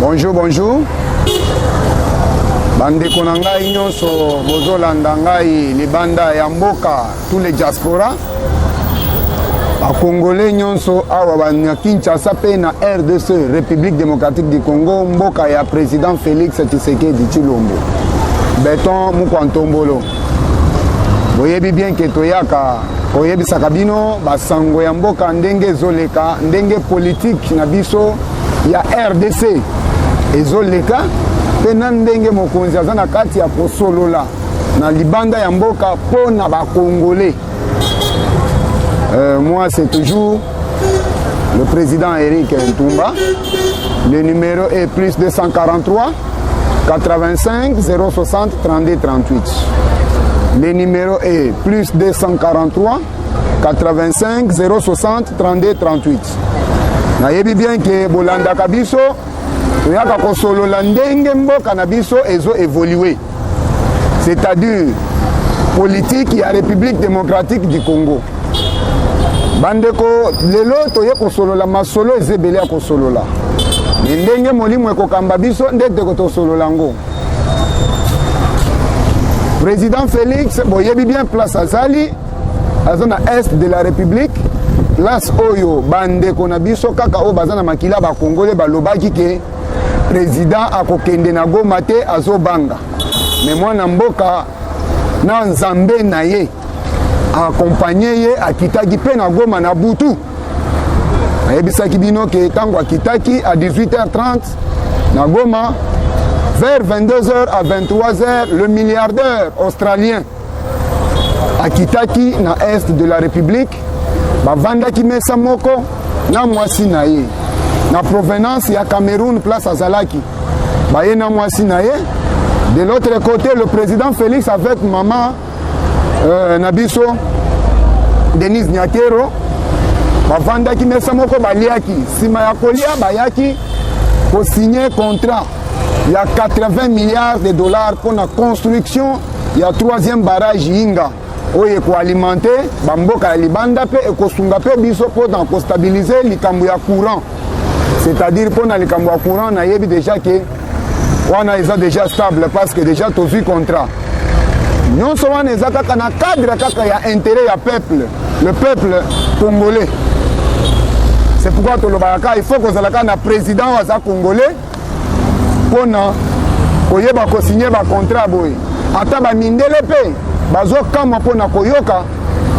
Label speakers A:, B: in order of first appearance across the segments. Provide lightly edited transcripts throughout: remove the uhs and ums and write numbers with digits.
A: Bonjour, bonjour. Bandeko na ngai nyonso bozolanda ngai libanda ya mboka tous les diaspora. Ba Congolais nyonso awa bana Kinshasa pe na RDC République démocratique du Congo mboka ya président Félix Tshisekedi Tshilombo. Beton Mukwantombolo. Boyebi bien ke toyaka koyebisaka bino basango ya mboka ndenge ezoleka ndenge politique na biso ya RDC ezoleka pe na ndenge mokonzi aza na kati ya kosolola na libanda ya mboka po na ba Congolais. Moi c'est toujours le président Eric Ntumba. Le numéro est plus 243 85 060 32 38. Le numéro est plus 243 85 060 32 38. Nayebi bien que bolanda kabiso toyaka kosolola ndenge mboka na biso ezo évoluer. C'est-à-dire politique ya République démocratique du Congo. Bandeko lelo toye kosolola masolo ezebele ya kosolola. Ndenge molimo ekokamba biso ndenge kosolola ngo. Président Félix boyebi bien place azali azana est de la République. Place oyo bandeko na biso kaka o bazana makila ba Congolais balobaki ke président akokende na Goma te azobanga. Mais mwana mboka na nzambe na ye accompagner ye akitaki pe na Goma na butu. Ayebisaki bino ke tango akitaki à 18h30 na Goma vers 22h à 23h le milliardaire australien akitaki na est de la République bavandaki mesa moko na mwasi na ye na provenance ya Cameroun place azalaki baye na mwasi na ye. De l'autre côté le président Félix avec maman Nabiso Denise Nyakero bavandaki mesa moko baliaki sima ya kolia bayaki ko signer contrat il y a 80 milliards de dollars pour la construction il y a troisième barrage Inga oye ko alimenter bamboka ya libanda pe ekosunga pe biso pour dans stabiliser likambo ya courant, c'est-à-dire pour na likambo ya courant na yebi déjà que wana eza déjà stable parce que déjà to vu contrat nyonso wana eza kaka na cadre kaka ya intérêt ya peuple, le peuple congolais. C'est pourquoi tolobaka il faut kozalaka na président wa congolais pona koyeba ko signer ba contrat boy ata ba mindele pe bazo kama pona koyoka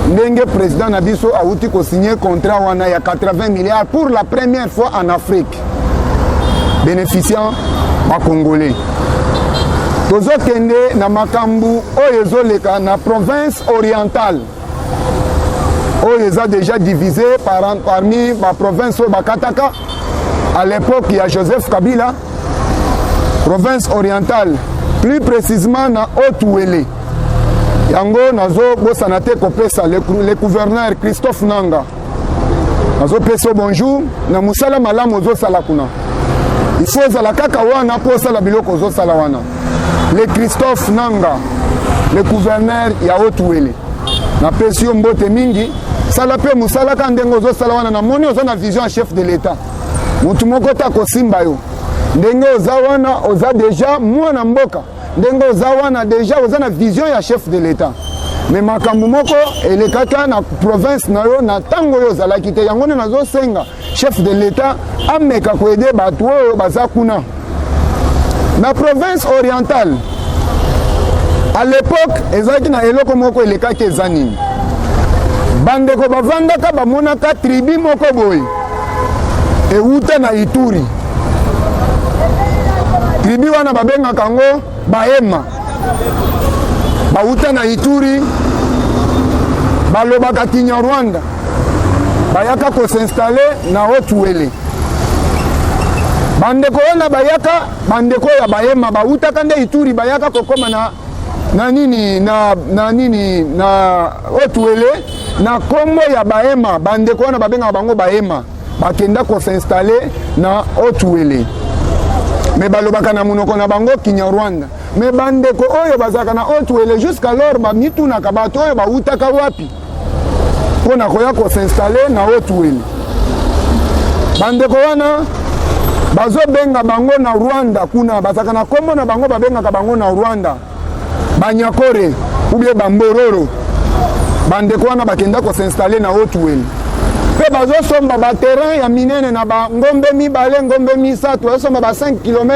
A: ndenge président na biso auti ko signer contrat wana ya 80 milliards pour la première fois en Afrique bénéficiant ba Congolais. Tozo kende na makambu oyo ezoleka na province orientale oyo eza déjà divisé parmi ba province ba Kataka à l'époque il y a Joseph Kabila. Province orientale plus précisément na Haut-Ouélé yango nazo bosana te kopesa le gouverneur Christophe Nanga nazo peso bonjour na musala malamu ozo sala kuna il faut zala kaka wana po sala biloko ozo sala wana le Christophe Nanga le gouverneur ya Haut-Ouélé na pesio mbote mingi sala pe musala ka ndengo ozo sala wana na moni ozo na vision chef de l'état mutu moko ta kosimba yo ndenge oza wana oza déjà mwana mboka ndenge oza wana déjà oza na vision ya chef de l'état mais makambo moko elekaka na province na yo na tango yo ozalaki te yango nazo senga chef de l'état ameka koede bato oyo baza kuna na province orientale. À l'époque ezalaki na eloko moko elekaki eza nini bandeko bavandaka bamonaka tribu moko boye euta na Ituri. Tribu wana babenga kango Bahema. Bauta na Ituri, balobaka Kinyarwanda. Bayaka ko s'installer na Haut-Uele. Bandeko wana bayaka, bandeko ya Bahema bauta kande Ituri bayaka kokoma na Haut-Uele na kombo ya Bahema. Bandeko wana babenga bango Bahema. Bakenda ko s'installer na Haut-Uele. Me balobaka na munoko na bango Kinyarwanda. Me bandeko oyo bazaka na Haut-Uele jusqu'alors ba mitunaka bato oyo bautaka wapi pona koya ko s'installer na Haut-Uele. Bandeko wana bazo benga bango na Rwanda kuna bazaka na kombo na bango babengaka bango na Rwanda Banyakore ou bien Bambororo. Bandeko wana bakenda ko s'installer na Haut-Uele. Pe bazo somba ba terrain ya minene na ba ngombe mibale ngombe misatu bazo somba ba 5 km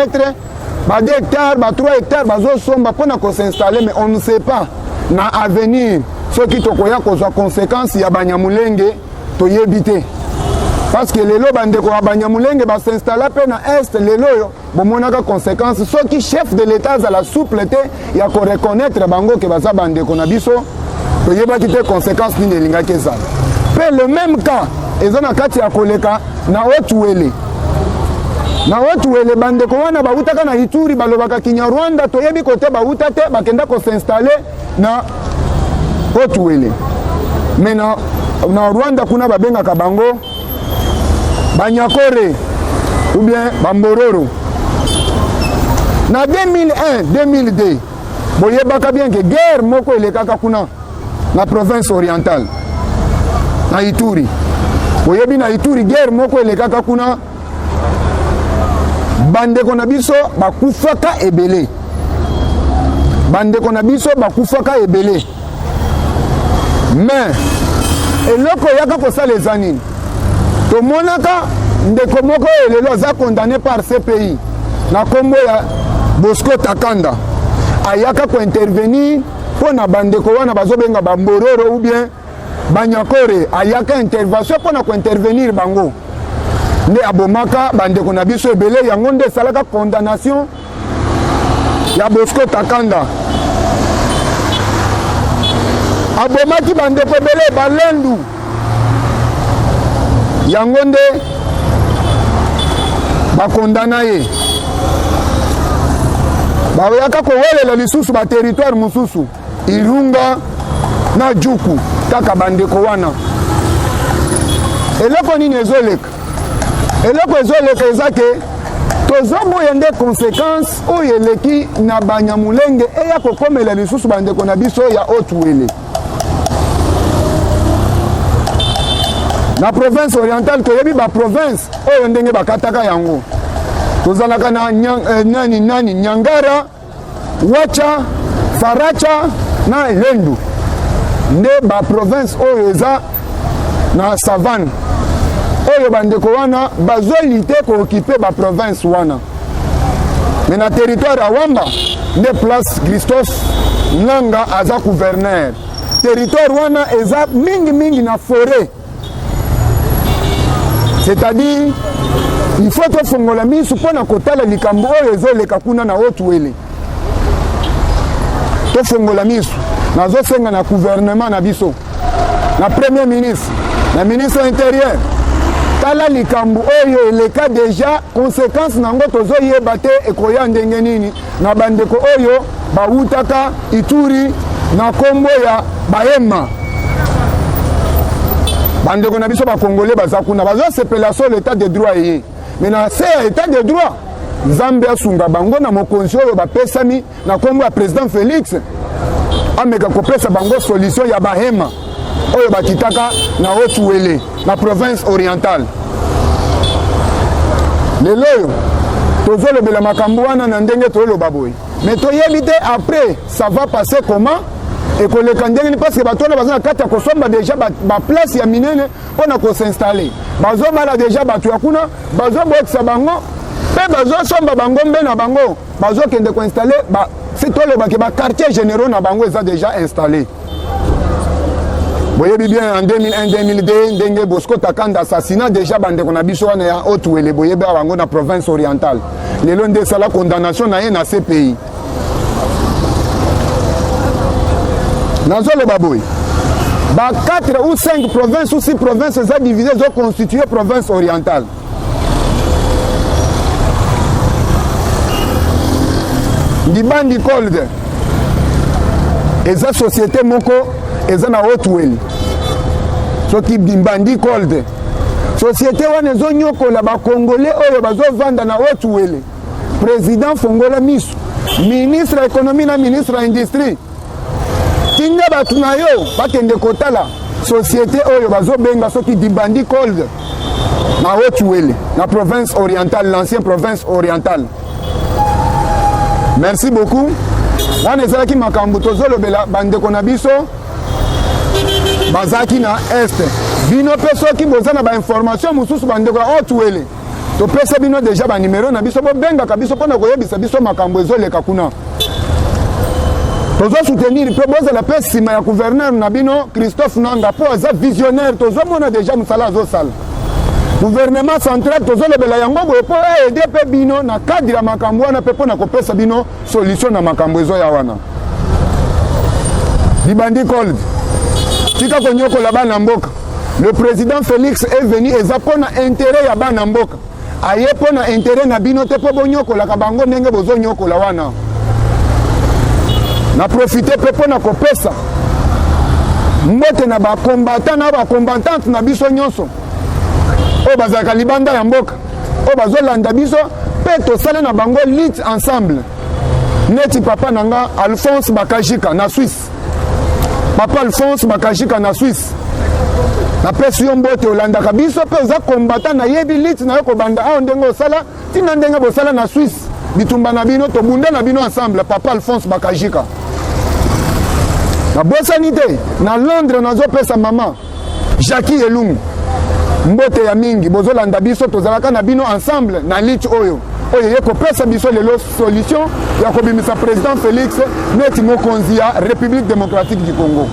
A: ba 2 hectares ba 3 hectares bazo somba pona ko s'installer, mais on ne sait pas na avenir ce qui tokoya kozwa conséquence ya Banyamulenge to yebite. Parce que lelo bandeko ya Banyamulenge ba s'installer pe na est lelo yo bomonaka conséquence ce qui chef de l'état za la soupleté ya ko reconnaître bango ke baza bandeko na biso to yebaki te conséquence ni lingaki ezala. Pe le même cas ezana kati ya koleka na Haut-Uele. Na Haut-Uele bandeko wana bautaka na Ituri balobaka Kinyarwanda to yebi kote bauta te bakenda ko s'installer na Haut-Uele. Mais na Rwanda kuna babengaka bango Banyakore ou bien Bambororo. Na 2001-2002 boyebaka bien que guerre moko elekaka kuna na province orientale na Ituri. Boyebi na Ituri guerre moko elekaka kuna bandeko na biso bakufaka ebele. Bandeko na biso bakufaka ebele. Mais eloko yaka kosala ezanini tomonaka ndeko moko elelo aza condamné par CPI na kombo ya Bosco Takanda ayaka ko intervenir pona bandeko wana bazobenga Bambororo ou bien Banyakore ayaka intervention pona ko intervenir bango nde abomaka bandeko na biso ebele yango nde salaka condamnation ya Bosco Takanda. Abomaki bandeko ebele Balendu yango nde bakondana ye bayaka kowelela lisusu baterritoire mosusu Irunga na Juku kaka bandeko wana. Eloko nini ezoleka? Eloko ezoleka eza ke tozoboya nde conséquence oyo eleki na Banyamulenge eya kokomela lisusu bandeko na biso ya Haut-Uele. Na province orientale toyebi ba province oyo ndenge bakataka yango. Tozalaka na Nyangara, Wacha, Faracha na Lendu. Nde ba province oyo eza na savane. Oyo bandeko wana bazolite ko occuper ba province wana. Mais na territoire ya Wamba nde place Christos Nanga aza gouverneur. Territoire wana eza mingi na forêt. C'est-à-dire il faut to fongola misu pona kotala likambo oyo ezoleka kuna na Haut-Uele. To fongola misu nazo senga na gouvernement na biso na premier ministre na ministre intérieur tala likambo oyo eleka déjà conséquence nango tozoyeba te ekoya ndenge nini na bandeko oyo bautaka Ituri na kombo ya Bahema. Bandeko na biso ba Congolais baza kuna bazo sepela so l'état de droit yé. Mais na c'est état de droit. Nzambe asunga bango na mokonzi oyo bapesami na kombo ya président Félix. Ameka kopesa bango solution ya Bahema oyo bakitaka na Haut-Uele na province orientale. Lelo tozolobela makambo wana na ndenge toloba boy. Mais toyebi te après ça va passer comment? Et que les candidats parce que bato na bazana kata ko somba déjà ba place ya minene pona ko s'installer bazo mala déjà bato ya kuna bazo bokisa bango pe bazo somba bango mbe na bango bazo kende ko installer ba c'est toi le ba quartier généraux na bango eza déjà installé boyebi bien en 2001-2002 ndenge Bosco Takanda assassinat déjà bandeko na biso wana ya Haut-Ouele boyebi awango na province orientale lelo nde sala condamnation na ye na CPI nazoloba boye ba 4 ou 5 provinces ou 6 provinces eza divisé zo constitué province orientale Ndibandi Kolde eza société moko eza na Haut-Ouele soki Ndibandi Kolde société wana ezonyokola bakongolais oyo bazovanda na Haut-Ouele président Fongola Misu ministre ya économie na ministre ya industrie tinga batu na yo bakende kotala société oyo bazobenga soki Ndibandi Kolde na Haut-Ouele na province orientale l'ancienne province orientale. Merci beaucoup. Wana ezalaki makambo tozolobela bandeko na biso bazaki na est bino pe soki bozana ba information mosusu bandeko ya Haut-Ouele topesa bino déjà ba numéro na biso bobengaka biso mpona koyebisa biso makambo ezoleka kuna tozo soutenir pe bozala pe nsima ya gouverneur na bino Christophe Nanga po aza visionnaire tozomona déjà mosala azosala gouvernement central tozolobela yango boye po aide pe bino na cadre ya makambo wana pe mpona kopesa bino solution na makambo ezoya wana Ndibandi Kolde tika konyokola bana mboka le président Félix est venu eza mpona intérêt ya bana mboka aye mpona intérêt na bino te mpo bonyokolaka bango ndenge bozonyokola wana na profite pe mpona kopesa mbote na bakombatant na bakombatante na biso nyonso oyo bazalaka libanda ya mboka oyo bazolanda biso mpe tosala na bango lutte ensemble neti papa na nga Alphonse Bakajika na Suisse papa Alphonse Bakajika na Suisse napesi yo mbote olandaka biso mpe oza kombata na yebi lutte na yo kobanda awa ndenge osala tina ndenge bosala na Suisse bitumba na bino tobunda na bino ensemble papa Alphonse Bakajika nabosani te na Londres nazopesa mama Jackie Elungu mbote ya mingi bozolanda biso tozalaka na bino ensemble na lutte oyo ye kopesa biso lelo solution ya kobimisa président Félix neti mokonzi ya République démocratique du Congo.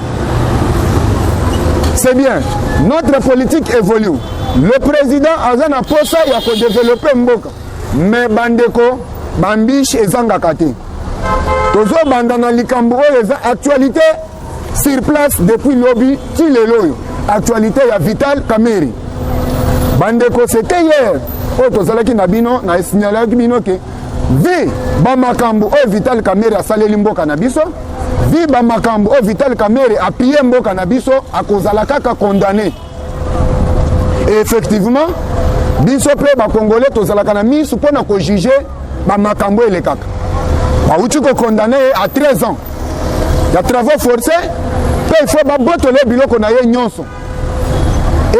A: C'est bien, notre politique évolue. Le président aza na posa ya kodévelopper mboka mais bandeko bambiche ezangaka te tozobanda na likambo oyo eza actualité sur place depuis lobby ti lelo oyo actualité ya Vital Kamerhe bandeko c'était hier oyo tozalaki na bino na esignalaki bino ke vi bamakambo oyo Vital Kamerhe asaleli mboka na biso vi bamakambo oyo Vital Kamerhe appuye mboka na biso akozala kaka condamné et effectivement biso mpe bakongolais tozalaka na misu mpona kojuge bamakambo elekaka bauti kokondamné à 13 ans ya travaux forcés mpe il faut babotole biloko na ye nyonso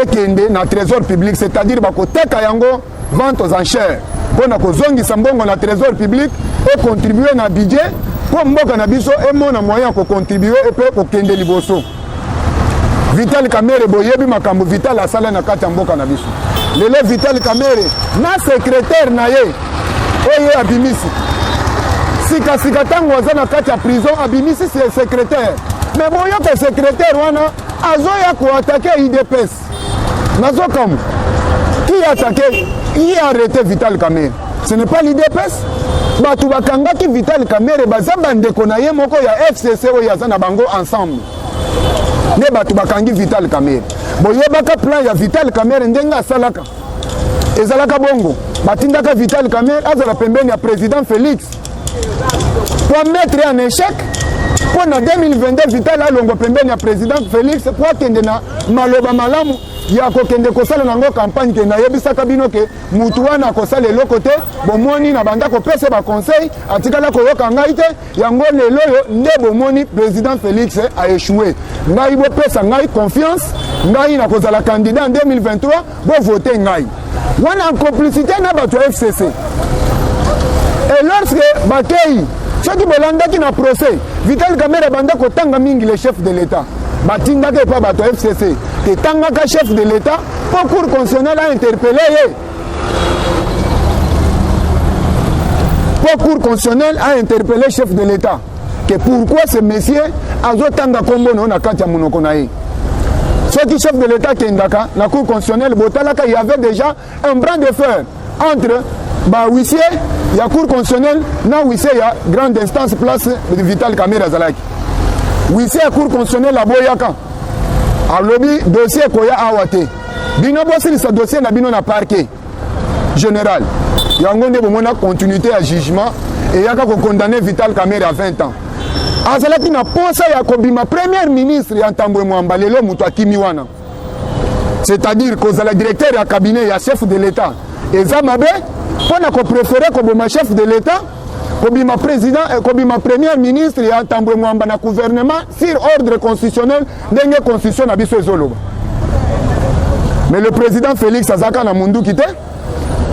A: ekende na trésor public, c'est-à-dire bakoteka yango vente aux enchères mpona kozongisa mbongo na trésor public et contribuer na budget mpo mboka na biso emona moyen ya kocontribue epe kokende liboso. Vital Kamerhe boyebi makambo Vital asala na kati ya mboka na biso lelo Vital Kamerhe na secrétaire na ye oyo abimisi sikasika ntango aza na kati ya prison abimisi secrétaire mais boyoka secrétaire wana azoya koatake IDPS nazokamu qui a attaqué, qui a arrêté Vital Kamerhe? Ce n'est pas l'IDPS. Batu bakangaki Vital Kamerhe baza bandeko na ye moko ya FCC oyo aza na bango ensemble. Ne batu bakangi Vital Kamerhe. Boyebaka plan ya Vital Kamerhe ndenge asalaka. Ezalaka bongo. Batindaka Vital Kamerhe azala pembeni ya président Félix. Pour mettre en échec pour na 2022 Vital alongo pembeni ya président Félix pour akende na maloba malamu ya kokende kosala nango campagne ke nayebisaka bino ke mutu wana akosala eloko te bomoni na banda kopesa ba conseil atikala koyoka ngai te yango lelo yo nde bomoni président Félix a échoué ngai bopesa ngai confiance ngai na kozala candidat en 2023 bo voter ngai wana en complicité na bato FCC et lorsque bakei soki bolandaki na procès Vital Kamerhe banda kotanga mingi le chef de l'État batindaka epa bato FCC te tangaka chef de l'État pour cour constitutionnelle a interpellé ye pour cour constitutionnelle a interpellé chef de l'État que pourquoi ce monsieur azotanga kombo na kati ya monoko na ye Ceux qui chef de l'État qui indaka, la Cour constitutionnelle, il y avait déjà un bras de fer entre huissier, il y a Cour constitutionnelle, non huissier, il y a grande instance, place de Vital Kamerhe Azalaki. Huissier à Cour constitutionnelle, la Boyaka. A lobby, dossier Koya Awate. Bino Bossi, ce dossier n'a bino na parquet général. Il y a une continuité à jugement et il y a condamné Vital Kamerhe à 20 ans. Azalaki na posa ya kobima premier ministre ya Ntambwe Mwamba lelo mutu akimiwana. C'est-à-dire que le directeur du cabinet, il chef de l'État. Et Zamabe, on a préféré comme chef de l'État, comme ma président, comme ma premier ministre, il y a un gouvernement sur ordre constitutionnel, dernier constitution à Bissou Zolo. Mais le président Félix Azaka na mundu quitté.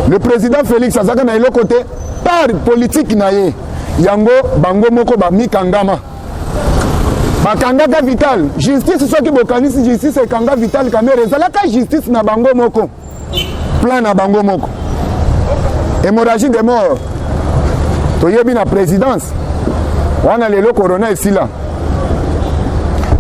A: Le président Félix Azaka na l'autre côté, par politique naye, yango bango moko ba mikangama. Bakangaka Vital, justice soit qui bokanisi justice et kanga Vital Kamerhe ezalaka justice na bango moko. Plan na bango moko. Hémorragie de mort. Toyebi na présidence. Wana lelo corona ici là.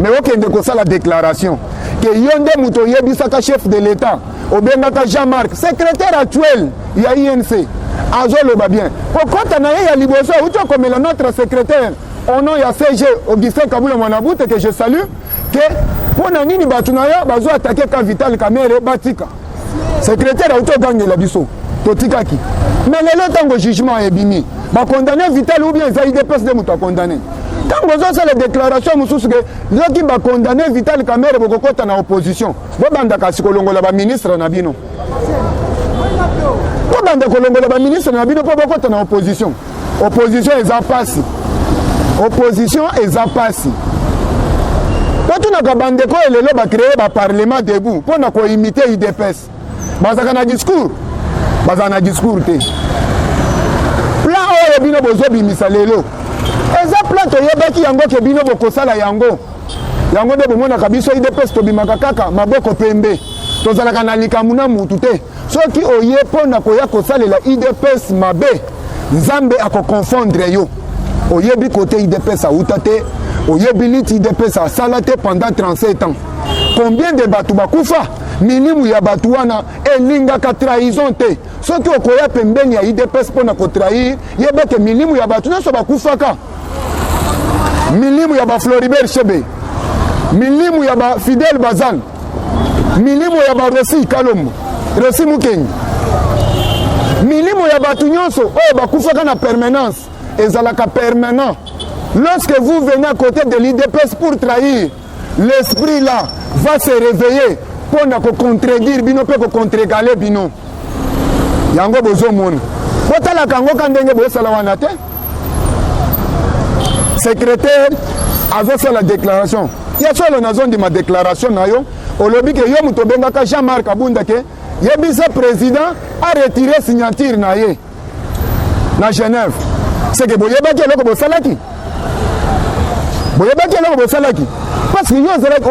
A: Mais okende ko sala déclaration que yonde muto yebi saka chef de l'État, obengaka Jean-Marc, secrétaire actuel ya INC. Azolo ba bien. Kokota na ye ya liboso uto comme notre secrétaire. Au nom ya CG Augustin Kabula Mwanaboute que je salue que pour nini batu na yo bazo attaquer ka Vital Kamerhe batika. Secrétaire auto gange la biso. Totika ki. Mais le tango jugement est bimi. Ba condamner Vital ou bien Zaïd Pes de muto condamner. Quand vous avez la déclaration mususu que loki ba condamner Vital Kamerhe bokokota na opposition. Bo banda ka sikolongola ba ministre na bino. Bo banda kolongola ba ministre na bino po bokota na opposition. Opposition eza passe. Opposition et Zapassi. Quand on a bandeko et le loba créé le parlement debout pour ne imiter IDPS. Bazana discours. Bazana discours te. Plan o bino bozo bimisa lelo. Eza plan to yebaki yango ke bino bokosala yango. Yango de bomona kabiso IDPS to bimaka kaka maboko pembe. Tozalaka na likamuna mutu te. Soki oye pona koya kosalela IDPS mabe. Nzambe ako confondre yo. Oyebi côté IDPS a outate, oyebi lit IDPS a salate pendant 37 ans. Combien de batu bakufa? Minimum ya batu wana elinga ka trahison te. Soki okoya pembeni ya IDPS pona ko trahir, yeba ke minimum ya batu na so bakufa ka. Minimum ya ba Floribert Chebe. Minimum ya ba Fidel Bazan. Minimum ya ba Rossi Kalombo. Rossi Mukenyi. Minimum ya batu nyonso oyo bakufa ka na permanence. Ezalaka permanent. Lorsque vous venez à côté de l'IDPS pour trahir, l'esprit là va se réveiller pour ne contredire bino pe ko contregaler bino. Yango bozo mon. Kotala kango kandenge bo sala wana te. Secrétaire avait fait la déclaration. Il y a solo na zone de ma déclaration na yo, au lobby que yo muto bengaka Jean-Marc Abunda ke yebisa président a retiré signature na ye na Genève. C'est que boyebaki eloko bosalaki. Boyebaki eloko bosalaki. Parce que yo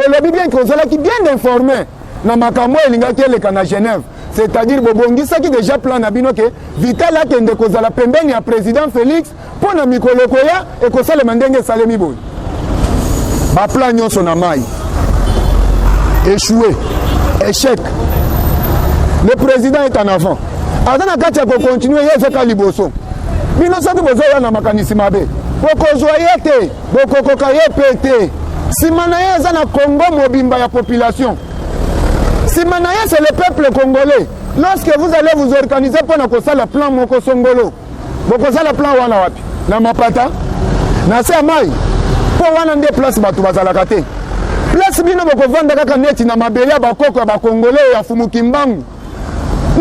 A: olobi bien que ozalaki bien informé na makambo elingaki eleka na Genève. C'est-à-dire bobongisaki déjà plan na bino ke Vital akende kozala pembeni ya président Félix pour na mikolo koya et kosalema ndenge esalemi boye. Ba plan nyonso na mai. Échoué. Échec. Le président est en avant. Adana kati ya continuer yefeka liboso. Bino soki bozoya na makanisi mabe bokozwa ye te bokokoka ye pe te nsima na ye eza na Congo mobimba ya population. Nsima na ye c'est le peuple congolais. Lorsque vous allez vous organiser pour na kosala plan moko songolo bokozala plan wana wapi na mapata na se mai po wana nde place bato bazalaka te. Place bino bokovanda kaka neti na mabele ya bakoko ya bakongolais ya Fumukimbangu,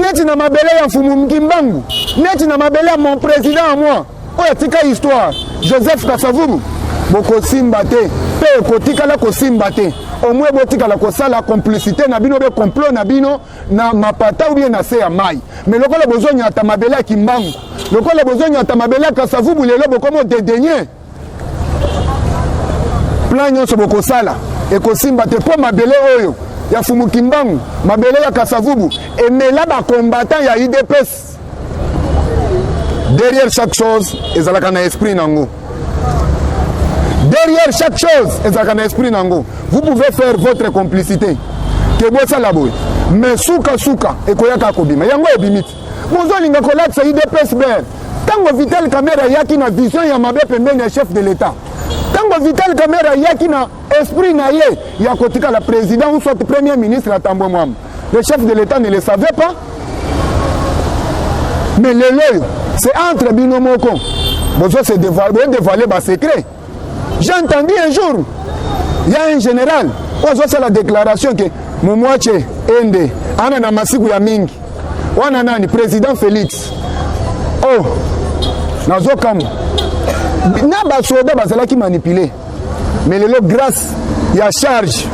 A: neti na mabele ya Fumukimbangu, neti na mabele ya mon président à moi oyo tika histoire Joseph Kasavubu bokosimba te pe kotikala kosimba te au moins botikala kosala complicité na bino be complot na bino na mapata ou bien na se ya mai. Mais lokola besoin ya tamabele ya Kimbangu, lokola besoin ya tamabele ya Kasavubu lelo bokomo dédaigner plan nyonso bokosala et kosimba te po mabele oyo ya Fumukimbangu mabele ya Kasavubu emela ba combattant ya IDPS. Derrière chaque chose, ezalaka na esprit nango. Derrière chaque chose, ezalaka na esprit nango. Vous pouvez faire votre complicité. ke bosala boye mais suka ekoyaka kobima yango ebimiti mozolinga kolakisa UDPS ber tango Vital Kamerhe yaki na vision ya mabe pembeni ya chef de l'État tango Vital Kamerhe yaki na esprit na ye ya kotika la président ou soit premier ministre à Tambo Mwamba le chef de l'État ne le savait pas mais lelo c'est entre bino moko bozo se dévoiler bas secret. J'ai entendu un jour il y a un général ozo c'est la déclaration que Mumwache ende ana na masiku ya mingi wana nani président Félix oh nazo kama na basoda bazalaki manipuler mais lelo grâce ya charge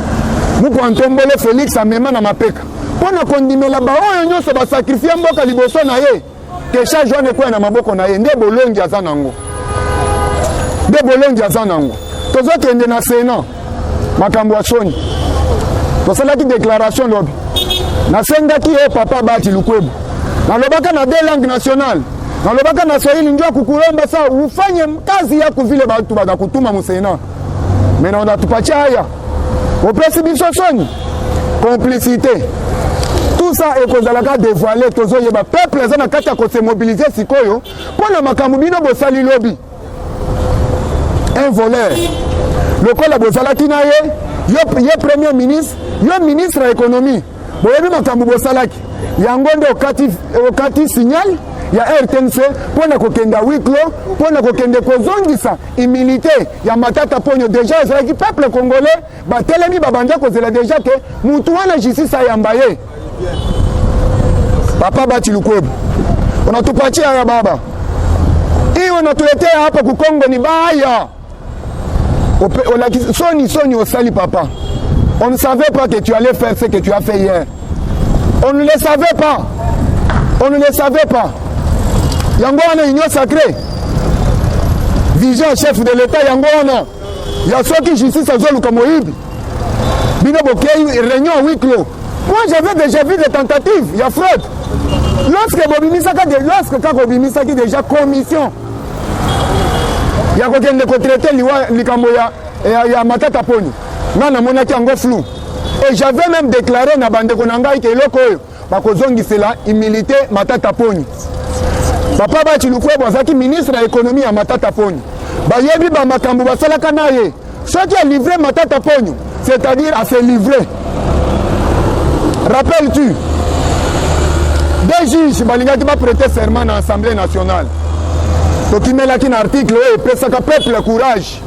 A: muko antombole Félix amema na mapeka pona kondimela ba oyo nyonso ba sacrifier mboka liboso na ye ke charge wana kwa na maboko na ye nde bolongi azanango tozokende na Sénat makambo ya soni tosalaki déclaration lobi nasengaki ye papa Bati Lukwebo nalobaka na deux langues nationales nalobaka na Swahili njoo kukulomba saa ufanye kazi yako vile batu bakakutuma mu Sénat mais na unatupatia haya opesi biso soni complicité tout ça ekozalaka dévoiler tozoyeba peuple eza na kati ya kose mobiliser sikoyo mpona makambo bino bosali lobi un voleur lokola bozalaki na ye yo premier ministre yo ministre ya économie boyebi makambo bosalaki yango nde okati signal ya RTNC mpona kokenda wiklo mpona kokende kozongisa immunité ya Matata Ponyo déjà ezalaki peuple congolais batelemi babanda kozela déjà ke mutu wana justice ayamba ye papa Bati Lukwebo unatupatia ya baba hiyo unatuletea hapa kukongo ni baya soni osali papa on ne savait pas que tu allais faire ce que tu as fait hier on ne le savait pas yango wana union sacrée vision chef de l'État yango wana ya soki justice azoluka moyibi bino bokei réunion à huis clos. Moi j'avais déjà vu des tentatives il y a fraude lorsque bobimisaki déjà commission ya kokende kotraiter likambo ya Matata Ponyo nga namonaki yango flou et j'avais même déclaré na bandeko na ngai ke eloko oyo bakozongisela immunité Matata Ponyo papa Bati Lukwebo azalaki ministre ya économie ya Matata Ponyo bayebi bamakambo basalaka na ye soki alivré Matata Ponyo c'est-à-dire à se livrer. Rappelles-tu des juges balingaki ba prêter serment dans l'Assemblée nationale tokimelaki na article oyo epesaka peuple courage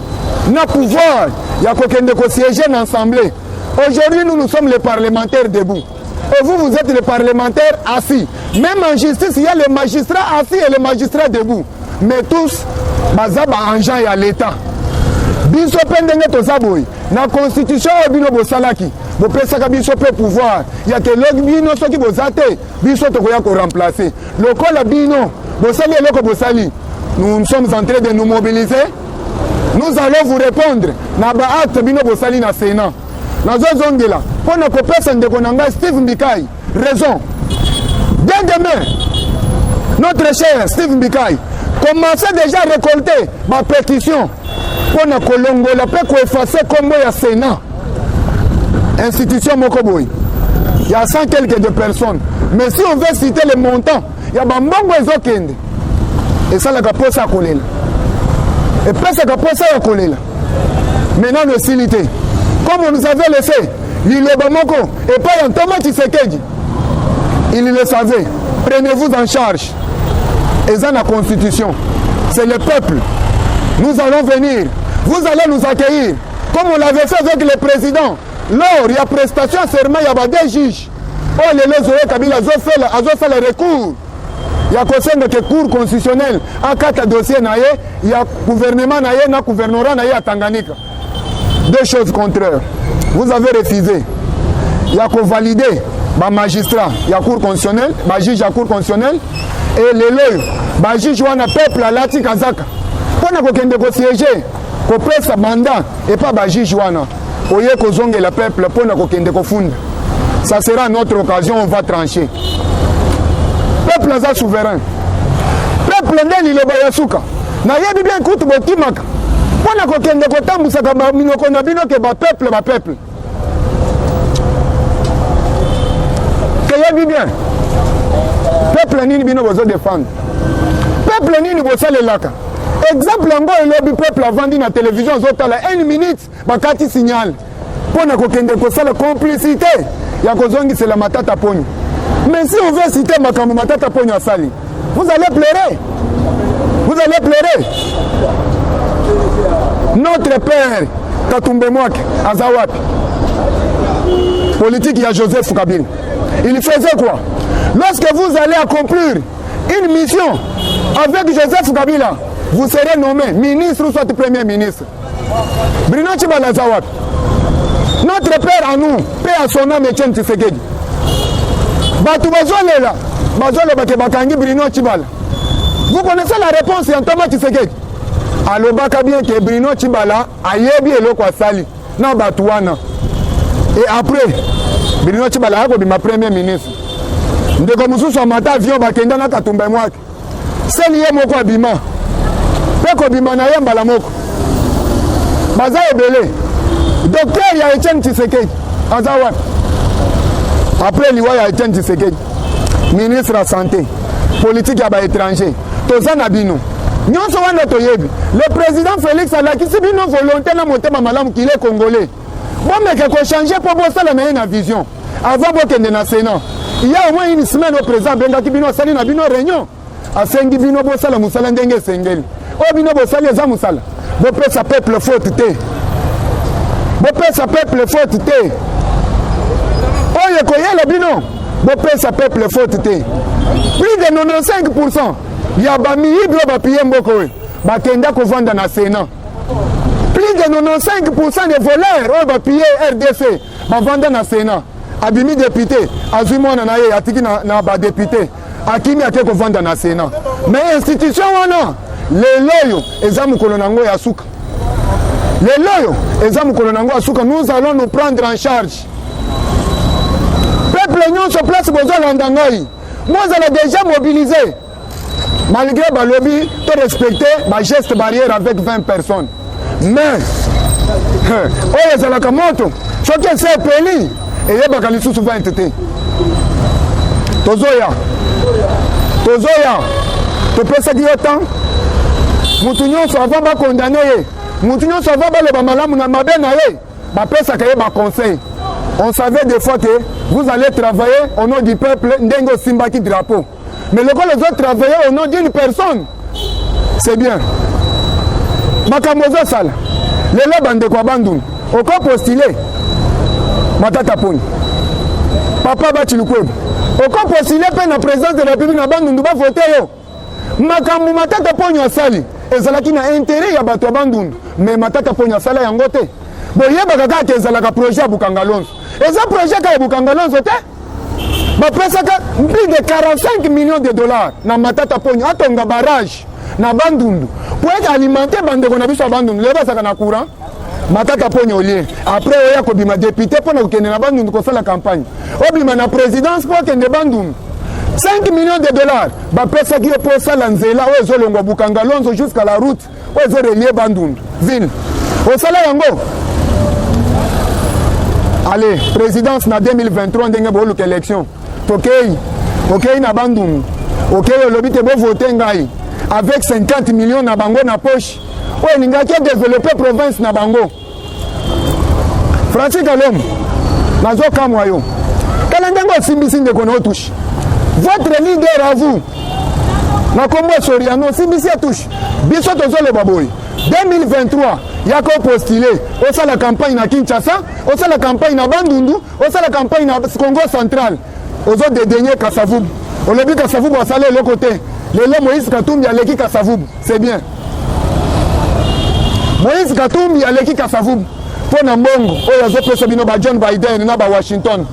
A: na pouvoir ya kokende kosiéger dans l'Assemblée. Aujourd'hui nous sommes les parlementaires debout et vous êtes les parlementaires assis. Même en justice il y a les magistrats assis et les magistrats debout mais tous baza ba agent ya l'État biso pe ndenge toza boye na constitution oyo bino bosalaki bopesaka biso pe pouvoir ya ke logi bino soki boza te biso tokoya koremplacer lokola bino bosali eloko bosali nous sommes en train de nous mobiliser nous allons vous répondre na baacte bino bosali na Sénat nazozongela mpona kopesa ndeko na ngai Steve Mbikai raison dès demain notre cher Steve Mbikai commencez déjà à récolter ma pétition pour na kolongola pe ko effacer kombo ya Sénat institution moko boy il y a 100 quelques de personnes mais si on veut citer les montants il y a bambongo ezokende et ça la kaposa kolela et pesa kaposa ya kolela maintenant le silité comme on nous avait laissé liloba moko et pas un Thomas Tshisekedi il le savait prenez-vous en charge et ça la constitution c'est le peuple. Nous allons venir, vous allez nous accueillir comme on l'avait fait avec le président. Lors il y a prestation serment, il y a des juges. Oh les Zoé Kabila a fait le recours. Il y a conseil de cours constitutionnel en 4 dossiers naïe, il y a gouvernement naïe, na gouvernorat naïe à Tanganyika. Deux choses contraires. Vous avez refusé. Il y a qu'on validé ma magistrat, il y a cour constitutionnel, ma juge à cour constitutionnelle et les lois, ma juge ou un peuple à Lati Kazaka. Pour ne siéger, qu'on presse un mandat et pas ma juge ou un oye kozonge la peuple pour ne fondre. Ça sera notre occasion, on va trancher. Peuple est souverain. Peuple n'est pas bayasuka. Na yebi bien écoute botimaka. Pour ne kotambusa ka minoko na bino ke ba peuple. bien. Peuple nini bino bozo défendre. Peuple nini bosale laka. Exemple ngo elobi peuple avandi na télévision zotala 1 minute bakati signal. Pona kokende kosala complicité ya kozongisa la matata ponyo. Mais si on veut citer makambo matata ponyo asali, vous allez pleurer. Vous allez pleurer. Notre père Katumbe Mwake Azawapi. Politique, il y a Joseph Kabila. Il faisait quoi? Lorsque vous allez accomplir une mission avec Joseph Kabila, vous serez nommé ministre ou soit premier ministre. Bruno Tshibala Azawapi. Notre père à nous, paix à son âme Etienne Tshisekedi. Batu bazole là, bazole bake bakangi Bruno Tshibala. Vous connaissez la réponse en Thomas Tshisekedi. Alobaka bien que Bruno Tshibala ayebi eloko asali na batu wana. Et après, Bruno Tshibala a ma premier ministre. Ndeko mususu amata avion bakenda na Katumbe Mwake. Seli ye moko abima. Peko bima na ye mbala moko. Baza ebele. Docteur ya Etienne Tshisekedi. Azawa. Après liwa ya Etienne Tshisekedi. Ministre de la santé. Politique ya ba étranger. Tozana bino. Nyonso wana toyebi. Le président Félix alakisi bino volonté na motema malamu qu'il est congolais. Bon mais que changer pour bosser la meilleure vision. Avant bokende na Sénat. Il y a au moins une semaine au président Benga ki bino sali na bino réunion. Asengi bino bosala musala ndenge sengeli. O bino bosali za musala. Bo pesa peuple faute te. Bo pesa peuple faute te. O ye koyela bino. Bo pesa peuple faute te. Plus de 95%. Ya ba miiblo ba piye mboko we. Ba kenda ko vanda na Sénat. Plus de 95% des voleurs ont payé RDC, va vendre dans le Sénat. Abimi député, Azumon Nanaye, Atiki na ba député, Akimi a quelque vendre dans le Sénat. Mais institution, les loyaux, les amis colonango et Asuka. Les loyaux, les amis colonango et Asuka, nous allons nous prendre en charge. Peuple union sur place, besoin d'Andangaï. Moi, j'allais déjà mobilisé. Malgré le lobby, tu respecter ma geste barrière avec 20 personnes. Mais, oye zalaka moto, soki c'est peli, et yebaka lisusu 20 te. Tozoya, topesa ki autant. Mutu nyonso avant ba condamner ye, mutu nyonso avant ba loba malamu na mabe na ye, ba pesa ka ye ba conseil. On savait des fois que vous allez travailler au nom du peuple ndengo simbaki drapeau. Mais le les autres travailler au nom d'une personne, c'est bien. Makamozo sala. Lelo bande kwa bandun. Oko postulé. Matata poni. Papa Bachilukweb. Oko postulé pe na présidence de la République na bandun ba voter yo. Makambu matata poni asali. Ezalaki na intérêt ya bato bandun. Mais matata poni asala yango te. Boyeba kaka ke ezalaka projet ya Bukangalonzo. Eza projet ka ya Bukangalonzo te. Ba pesa ka plus de 45 millions de dollars na matata poni atonga barrage na bandundu. Pour être alimenté bandeko na biso bandundu leba saka na courant matata ponyo lié après oya ko bima député pour na kende na bandundu ko la campagne obima na présidence pour kende bandundu 5 millions de dollars ba pesa ki pour ça la nzela o ezolongwa Bukangalonzo jusqu'à la route o ezo relier bandundu ville o sala yango. Allez, présidence na 2023 ndenge bo luka élection tokei na bandundu okei lobi te bo voter ngai avec 50 millions na bango na poche. Ouais, ninga qui a développé province na bango. Francis Kalom, nazo kamwayo. Kalandengo simbisi de kono touche. Votre leader à vous. Na kombo Soriano simbisi touche. Biso tozo le baboy. 2023, yako postulé. On sa la campagne na Kinshasa, on sa la campagne na Bandundu, on sa la campagne na Congo central. Aux autres dédaigner Kasavubu. On le dit Kasavubu va saler le côté. Le Moïse Katumbi aleki Kasavubu, c'est bien. Moïse Katumbi aleki Kasavubu. Pour Nambongo, oyo pesa bino ba John Biden na ba Washington.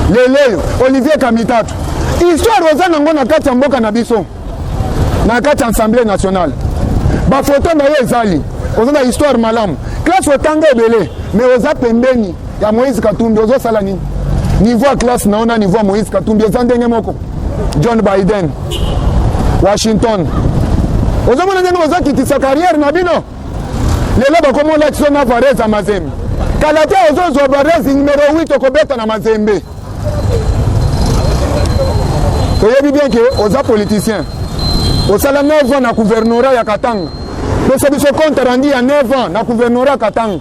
A: Lelo Olivier Kamitatu. Histoire ozana ngona kati ya mboka na biso. Na kati ya Assemblée nationale. Ba photo na ye ezali. Ozana histoire malamu. Classe otanga ebele, mais oza pembeni ya Moïse Katumbi ozo sala nini? Niveau classe naona niveau Moïse Katumbi ezandenge moko. John Biden, Washington. Ozomona ndenge oza kitisa carrière na bino. Lelo bakomo l'action na Varese Amazemi. Kalate ozozwa barrage numéro 8 okobeta na Mazembe. Toyebi bien que oza politicien. Osala 9 ans na gouvernorat ya Katanga. Pesa biso compte rendu ya 9 ans na gouvernorat Katanga.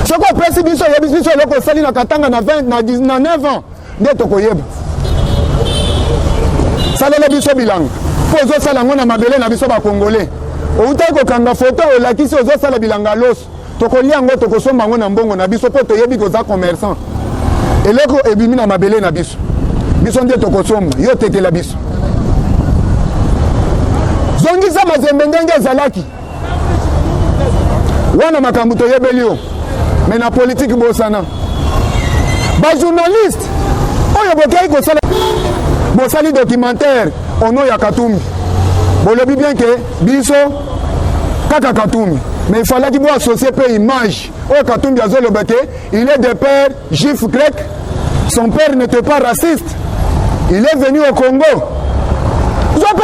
A: Soko pesi biso ya biso loko sali na Katanga na 20 na 9 ans nde tokoyeba. Salela biso bilanga. Po zo sala ngona mabele na biso ba Congolais. Outai ko kanga photo olakisi ozo sala bilanga loso. Tokolia ngo tokosomba ngo na mbongo na biso po toyebi ko za commerçant. Eleko ebimi na mabele na biso. Biso nde tokosomba yo tekela biso. Zongisa Mazembe ndenge ezalaki. Wana makambo toyebeli yo. Mais na politique bosana. Ba journaliste oyo bokei ko sala bosali documentaire ono ya Katumbi. Bolobi bien que biso kaka Katumbi. Mais il fallait qu'il soit associé à l'image. Au Katumbi Azolobeke, il est de père juif grec. Son père n'était pas raciste. Il est venu au Congo. Vous avez